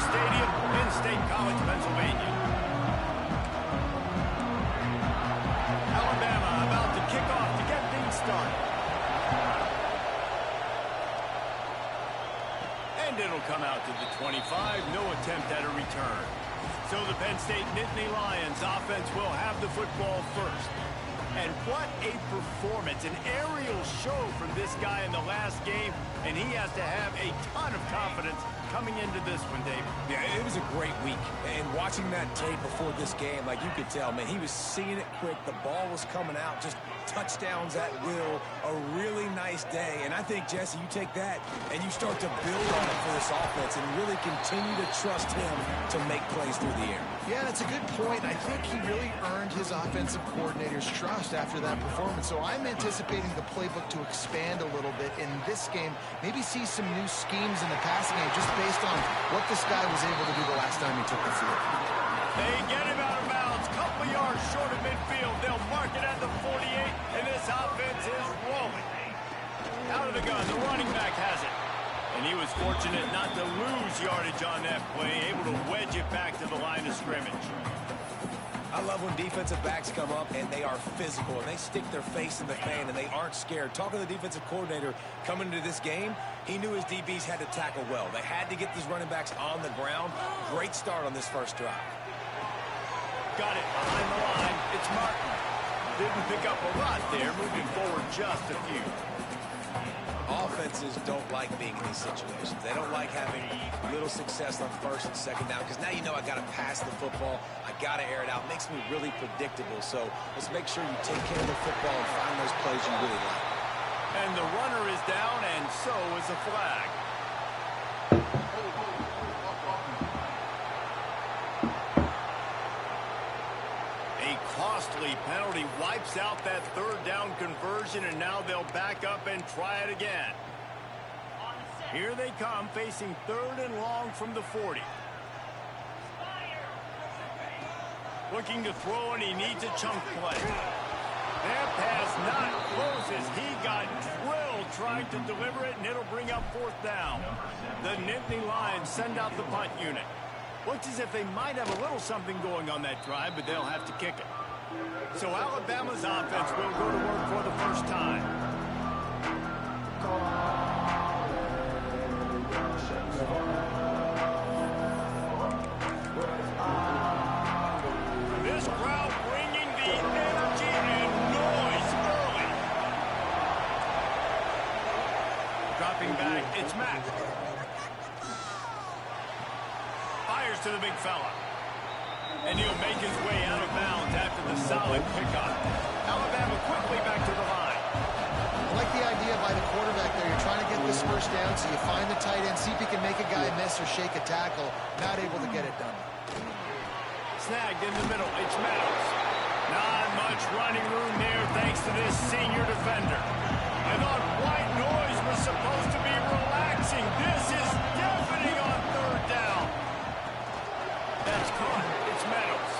Stadium, Penn State College, Pennsylvania. Alabama about to kick off to get things started. And it'll come out to the 25. No attempt at a return. So the Penn State Nittany Lions offense will have the football first. And what a performance, an aerial show from this guy in the last game, and he has to have a ton of confidence coming into this one, David. Yeah, it was a great week, and watching that tape before this game, like you could tell, man, he was seeing it quick, the ball was coming out, just touchdowns at will, a really nice day, and I think, Jesse, you take that and you start to build on it for this offense and really continue to trust him to make plays through the air. Yeah, that's a good point. I think he really earned his offensive coordinator's trust after that performance. So I'm anticipating the playbook to expand a little bit in this game, maybe see some new schemes in the passing game just based on what this guy was able to do the last time he took the field. They get him out of bounds, couple yards short of midfield. They'll mark it at the 48, and this offense is rolling. Out of the gun, the running back has it. And he was fortunate not to lose yardage on that play, able to wedge it back to the line of scrimmage. I love when defensive backs come up and they are physical and they stick their face in the fan and they aren't scared. Talking to the defensive coordinator coming into this game, he knew his DBs had to tackle well. They had to get these running backs on the ground. Great start on this first drive. Got it behind the line. It's Martin. Didn't pick up a lot there, moving forward just a few. Offenses don't like being in these situations. They don't like having little success on first and second down because now you know I got to pass the football. I got to air it out. It makes me really predictable. So let's make sure you take care of the football and find those plays you really like. And the runner is down, and so is the flag. Costly penalty wipes out that third down conversion, and now they'll back up and try it again. Here they come, facing third and long from the 40. Looking to throw, and he needs a chunk play. That pass not close as he got drilled trying to deliver it, and it'll bring up fourth down. The Nittany Lions send out the punt unit. Looks as if they might have a little something going on that drive, but they'll have to kick it. So Alabama's offense will go to work for the first time. This crowd bringing the energy and noise early. Dropping back, it's Matt. Fires to the big fella. And he'll make his way out of bounds after the solid pickup. Alabama quickly back to the line. I like the idea by the quarterback there. You're trying to get this first down, so you find the tight end, see if he can make a guy miss or shake a tackle. Not able to get it done. Snagged in the middle. It's Meadows. Not much running room there thanks to this senior defender. I thought white noise was supposed to be relaxing. This is deafening on third down. That's caught. It's Meadows.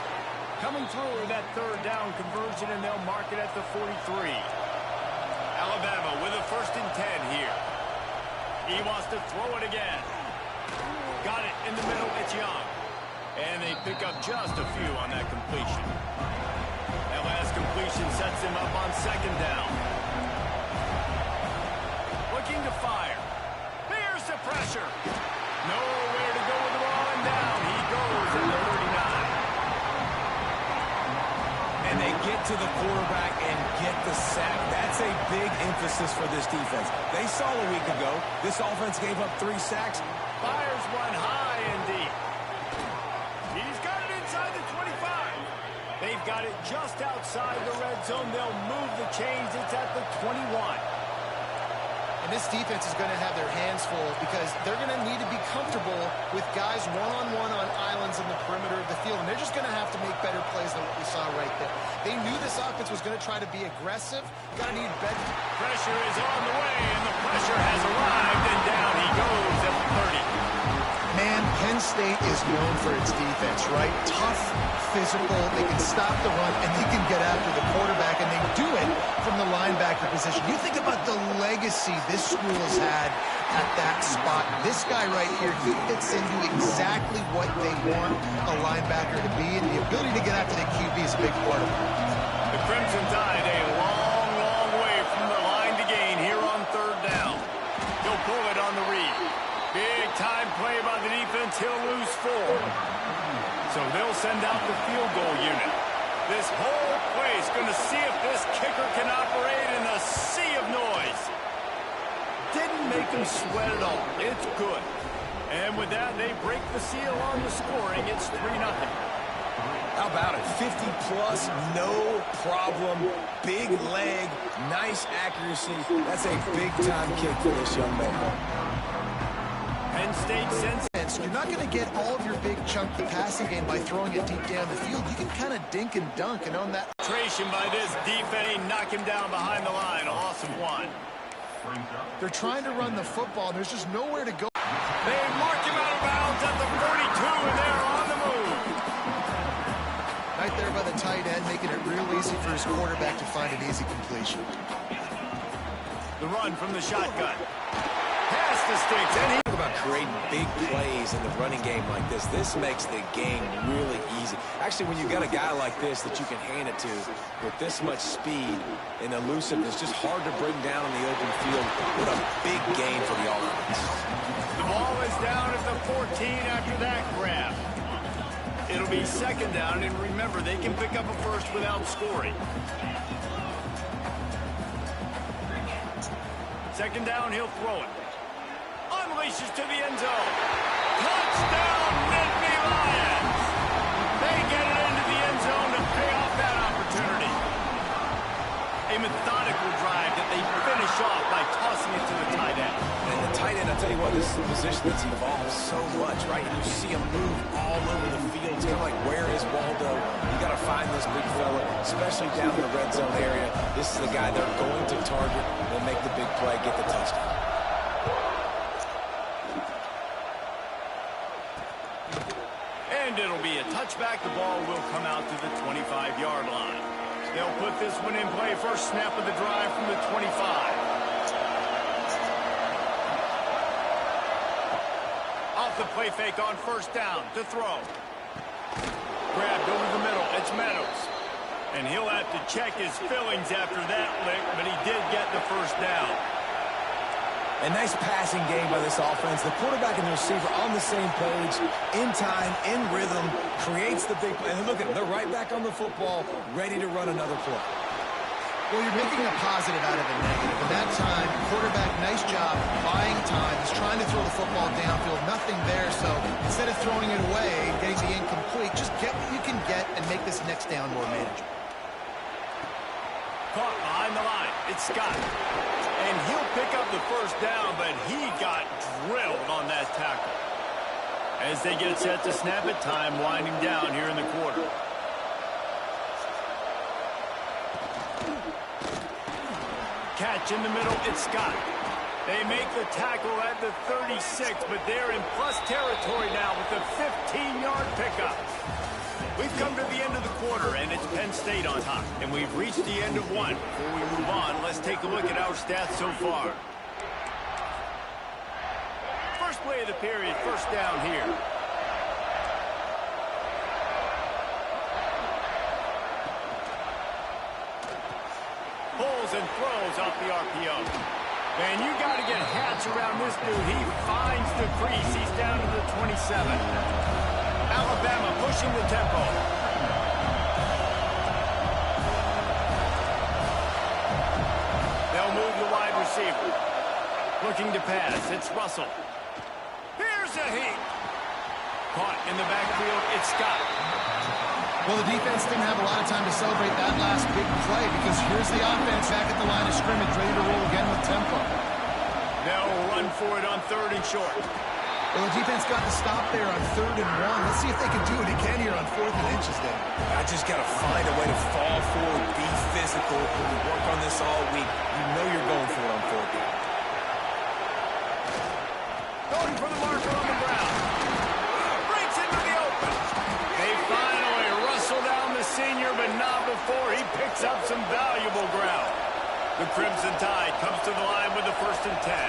Coming through that third down conversion, and they'll mark it at the 43. Alabama with a 1st and 10 here. He wants to throw it again. Got it in the middle. It's Young. And they pick up just a few on that completion. That last completion sets him up on 2nd down. Looking to fire. Here's the pressure. Nowhere to go with the ball, and down he goes at the 39. And they get to the quarterback and get the sack. That's a big emphasis for this defense. They saw a week ago, this offense gave up 3 sacks. Fires one high and deep. He's got it inside the 25. They've got it just outside the red zone. They'll move the chains. It's at the 21. And this defense is going to have their hands full because they're going to need to be comfortable with guys one-on-one on islands in the perimeter of the field. And they're just going to have to make better plays than what we saw right there. They knew this offense was going to try to be aggressive. Got to need better. Pressure is on the way, and the pressure has arrived, and down he goes at the 30. Man, Penn State is known for its defense, right? Tough, physical, they can stop the run, and they can get after the quarterback, and they do it from the linebacker position. You think about the legacy this school has had at that spot. This guy right here, he fits into exactly what they want a linebacker to be, and the ability to get after the QB is a big part of it. The Crimson Tide a long, long way from the line to gain here on third down. He'll pull it on the read. Big time play by the defense. He'll lose 4. So they'll send out the field goal unit. This whole play is going to see if this kicker can operate in a sea of noise. Didn't make him sweat at all. It's good. And with that, they break the seal on the scoring. It's 3-0. How about it? 50-plus, no problem. Big leg, nice accuracy. That's a big-time kick for this young man. Penn State sends. You're not going to get all of your big chunky passing game by throwing it deep down the field. You can kind of dink and dunk and own that. By this defense, knock him down behind the line. A loss of 1. They're trying to run the football. There's just nowhere to go. They mark him out of bounds at the 42, and they're on the move. Right there by the tight end, making it real easy for his quarterback to find an easy completion. The run from the shotgun. Pass the sticks, and he... Talk about creating big plays in the running game like this. This makes the game really easy. Actually, when you got a guy like this that you can hand it to with this much speed and elusiveness, just hard to bring down in the open field. What a big gain for the offense. The ball is down at the 14 after that grab. It'll be second down, and remember, they can pick up a first without scoring. Second down, he'll throw it. Unleashes to the end zone. Touchdown, Nittany Lions! They get it into the end zone to pay off that opportunity. A methodical drive that they finish off by tossing it to the tight end. And the tight end, I'll tell you what, this is a position that's evolved so much, right? You see him move all over the field. It's kind of like, where is Waldo? You got to find this big fella, especially down in the red zone area. This is the guy they're going to target. They'll make the big play, get the touchdown. And it'll be a touchback. The ball will come out to the 25-yard line. They'll put this one in play. First snap of the drive from the 25. Off the play fake on first down to throw. Grabbed over the middle. It's Meadows. And he'll have to check his fillings after that lick, but he did get the first down. A nice passing game by this offense. The quarterback and the receiver on the same page, in time, in rhythm, creates the big play. And look at them, they're right back on the football, ready to run another play. Well, you're making a positive out of a negative. And that time, quarterback, nice job, buying time. He's trying to throw the football downfield, nothing there. So instead of throwing it away and getting the incomplete, just get what you can get and make this next down more manageable. Caught behind the line. It's Scott. And he'll pick up the first down, but he got drilled on that tackle. As they get set to snap it, time winding down here in the quarter. Catch in the middle, it's Scott. They make the tackle at the 36, but they're in plus territory now with a 15-yard pickup. We've come to the end of the quarter, and it's Penn State on top. And we've reached the end of one. Before we move on, let's take a look at our stats so far. First play of the period, first down here. Pulls and throws off the RPO. And you got to get hats around this dude. He finds the crease. He's down to the 27. Alabama pushing the tempo. They'll move the wide receiver. Looking to pass. It's Russell. Here's a heat. Caught in the backfield. It's Scott. Well, the defense didn't have a lot of time to celebrate that last big play because here's the offense back at the line of scrimmage, ready to roll again with tempo. They'll run for it on 3rd and short. Well, the defense got the stop there on 3rd and 1. Let's see if they can do it again here on 4th and inches then. I just got to find a way to fall forward, be physical. When you work on this all week, you know you're going for it on 4th down. Going for the marker on the ground. Breaks into the open. They finally rustle down the senior, but not before he picks up some valuable ground. The Crimson Tide comes to the line with the 1st and 10.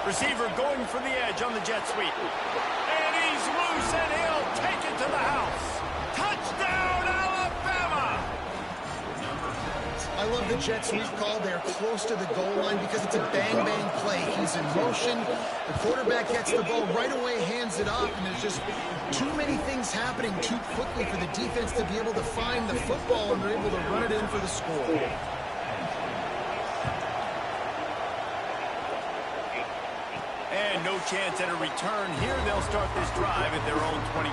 Receiver going for the edge on the jet sweep. And he's loose, and he'll take it to the house. Touchdown, Alabama! I love the jet sweep call. They're close to the goal line because it's a bang-bang play. He's in motion. The quarterback gets the ball right away, hands it off, and there's just too many things happening too quickly for the defense to be able to find the football, and they're able to run it in for the score. And no chance at a return here. They'll start this drive at their own 25.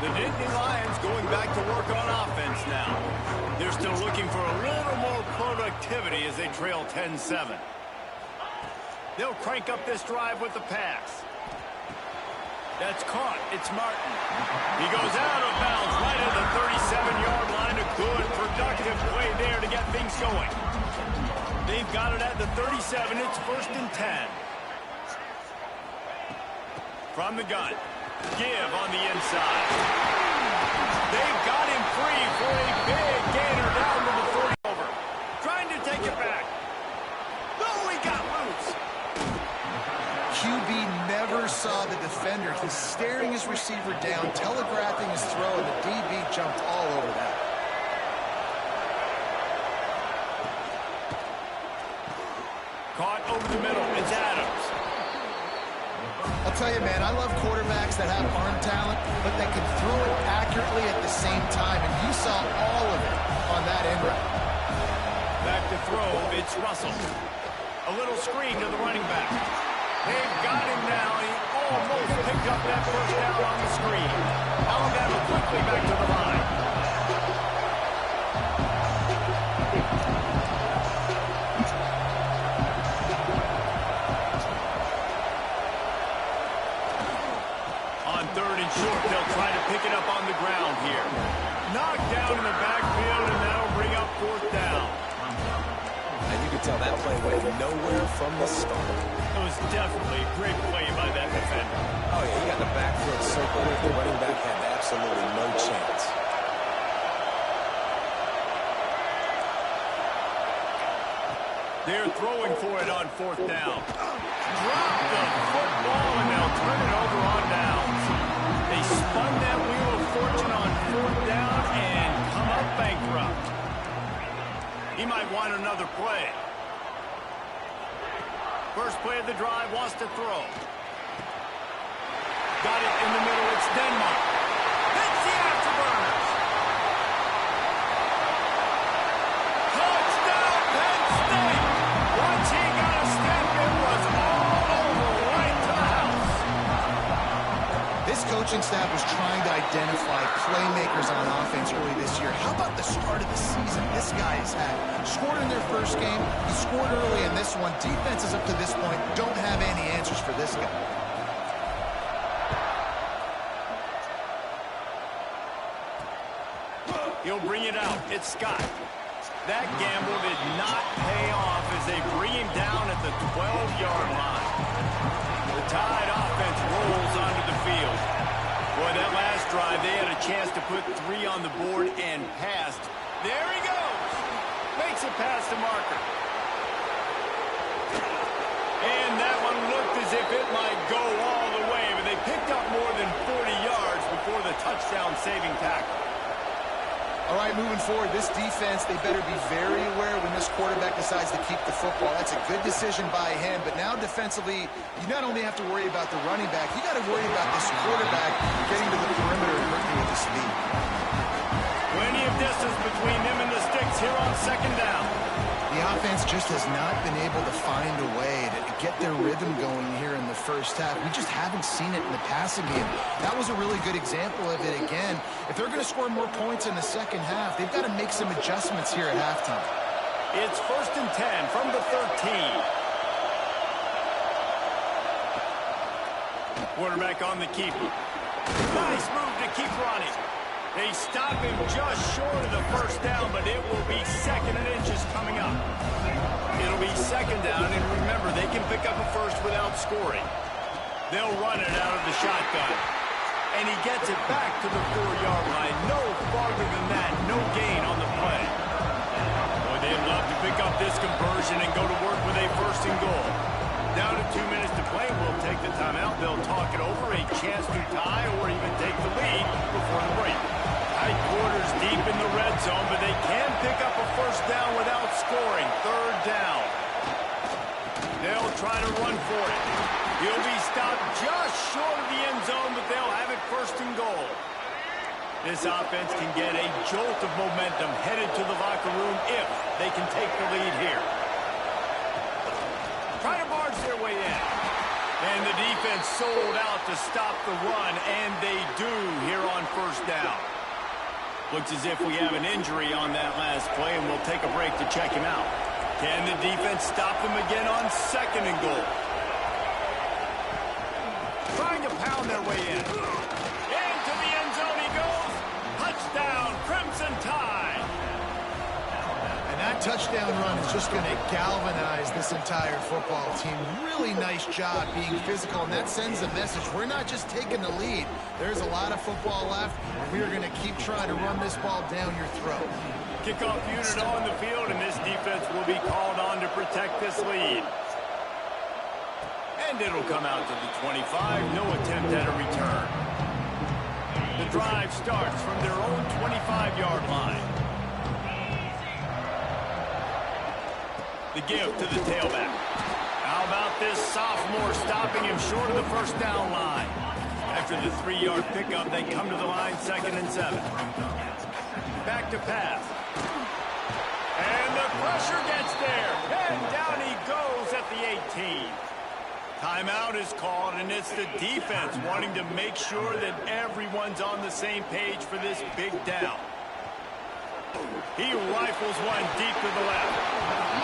The Nittany Lions going back to work on offense now. They're still looking for a little more productivity as they trail 10-7. They'll crank up this drive with the pass. That's caught. It's Martin. He goes out of bounds right at the 37-yard line. A good, productive play there to get things going. They've got it at the 37. It's 1st and 10. From the gun. Give on the inside. They've got him free for a big gainer down to the 40 over. Trying to take it back. Oh, he got loose. QB never saw the defender. He's staring his receiver down, telegraphing his throw, and the DB jumped all over that. Caught over the middle. It's Adams. I'll tell you, man, I love quarterbacks that have arm talent, but that can throw it accurately at the same time, and you saw all of it on that end route. Back to throw, it's Russell. A little screen to the running back. They've got him now. He almost picked up that first down on the screen. Alabama quickly back to the line. Short, they'll try to pick it up on the ground here. Knocked down in the backfield, and that'll bring up 4th down. And you can tell that play went nowhere from the start. It was definitely a great play by that defender. Oh, yeah, he got the backfield so quick, the running back had absolutely no chance. They're throwing for it on 4th down. Drop the football, and they'll turn it over on downs. They spun that wheel of fortune on 4th down and come up bankrupt. He might want another play. First play of the drive, wants to throw. Got it in the middle, it's Denmark. Hits the afterburners. Touchdown, Penn State. Once he got a step, it was all over, right to the house. This coaching staff was trying to identify playmakers on offense early this year. How about the start of the season this guy has had? Scored in their first game. He scored early in this one. Defenses up to this point don't have any answers for this guy. He'll bring it out. It's Scott. That gamble did not pay off as they bring him down at the 12-yard line. The Tide offense rolls onto the field. Boy, that last drive, they had a chance to put 3 on the board and passed. There he goes. Makes it past the marker. And that one looked as if it might go all the way, but they picked up more than 40 yards before the touchdown-saving tackle. All right, moving forward, this defense, they better be very aware when this quarterback decides to keep the football. That's a good decision by him, but now defensively, you not only have to worry about the running back, you got to worry about this quarterback getting to the perimeter and hurting with his speed. Plenty of distance between them and the sticks here on 2nd down. The offense just has not been able to find a way to get their rhythm going here in the first half. We just haven't seen it in the passing game. That was a really good example of it again. If they're going to score more points in the second half, they've got to make some adjustments here at halftime. It's 1st and 10 from the 13. Quarterback on the keeper. Nice move to keep running. They stop him just short of the first down, but it will be 2nd and inches coming up. It'll be 2nd down, and remember, they can pick up a first without scoring. They'll run it out of the shotgun. And he gets it back to the 4-yard line. No farther than that. No gain on the play. Boy, they'd love to pick up this conversion and go to work with a 1st and goal. Down to 2 minutes to play. We'll take the timeout. They'll talk it over, a chance to tie or even take the lead before the break. Tight quarters deep in the red zone, but they can pick up a first down without scoring. Third down. They'll try to run for it. He'll be stopped just short of the end zone, but they'll have it first and goal. This offense can get a jolt of momentum headed to the locker room if they can take the lead here. Try to barge their way in. And the defense sold out to stop the run, and they do here on first down. Looks as if we have an injury on that last play, and we'll take a break to check him out. Can the defense stop them again on second and goal? Trying to pound their way in. Into the end zone he goes. Touchdown, Crimson Tide. And that touchdown run is just going to galvanize this entire football team. Really nice job being physical, and that sends a message. We're not just taking the lead. There's a lot of football left, and we're going to keep trying to run this ball down your throat. Kickoff unit on the field, and this defense will be called on to protect this lead. And it'll come out to the 25. No attempt at a return. The drive starts from their own 25-yard line. The give to the tailback. How about this sophomore stopping him short of the first down line? After the 3-yard pickup, they come to the line 2nd and 7. Back to pass. And the pressure gets there. And down he goes at the 18. Timeout is called, and it's the defense wanting to make sure that everyone's on the same page for this big down. He rifles one deep to the left.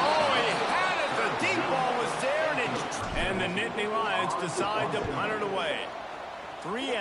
Oh, he had it. The deep ball was there, and the Nittany Lions decide to punt it away. 3